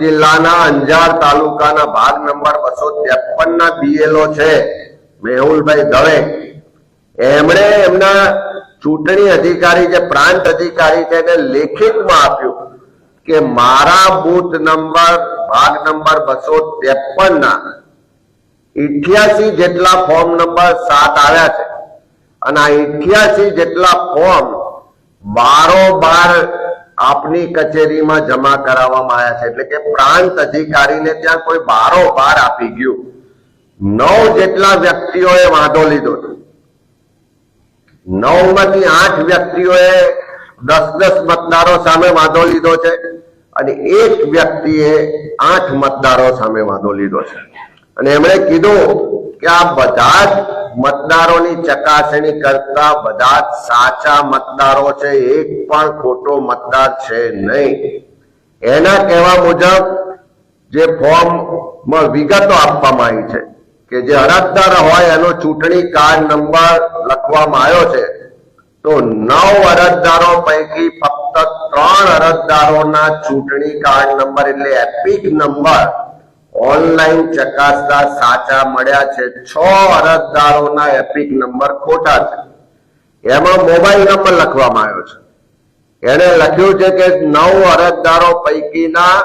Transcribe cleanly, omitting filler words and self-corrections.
જિલ્લાના અંજાર તાલુકાના ભાગ નંબર 253 ના બીએલઓ છે મેહુલભાઈ દવે, એમણે એમના ચૂંટણી અધિકારી જે પ્રાંત અધિકારી છે એને લેખિતમાં આપ્યું કે મારા બૂથ નંબર ભાગ નંબર 253 ના 88 જેટલા ફોર્મ નંબર 7 આવ્યા છે અને આ 88 જેટલા ફોર્મ બારોબાર આપની કચેરીમાં જમા કરાવવામાં આવ્યા છે, એટલે કે પ્રાંત અધિકારીને ત્યાં કોઈ બારોબાર આપી ગયું. 9 જેટલા વ્યક્તિઓએ વાંધો લીધો છે. 9 માંથી 8 વ્યક્તિઓએ 10-10 મતદારો સામે વાંધો લીધો છે અને એક વ્યક્તિએ 8 મતદારો સામે વાંધો લીધો છે. અને એમણે કીધું કે આ બધા જ મતદારોની ચકાસણી કરતા બધા જ સાચા મતદારો છે, એક પણ ખોટો મતદાર છે નહીં. એના કહેવા મુજબ જે ફોર્મમાં વિગતો આપવામાં આવી છે કે જે અરજદાર હોય એનો ચૂંટણી કાર્ડ નંબર લખવામાં આવ્યો છે, તો 9 અરજદારો પૈકી ફક્ત 3 અરજદારોના ચૂંટણી કાર્ડ નંબર એટલે એપિક નંબર ઓનલાઈન ચકાસતા સાચા મળ્યા છે. 6 અરજદારોના એપિક નંબર ખોટા છે. એમાં મોબાઈલ નંબર લખવામાં આવ્યો છે. એને લખ્યું છે કે 9 અરજદારો પૈકીના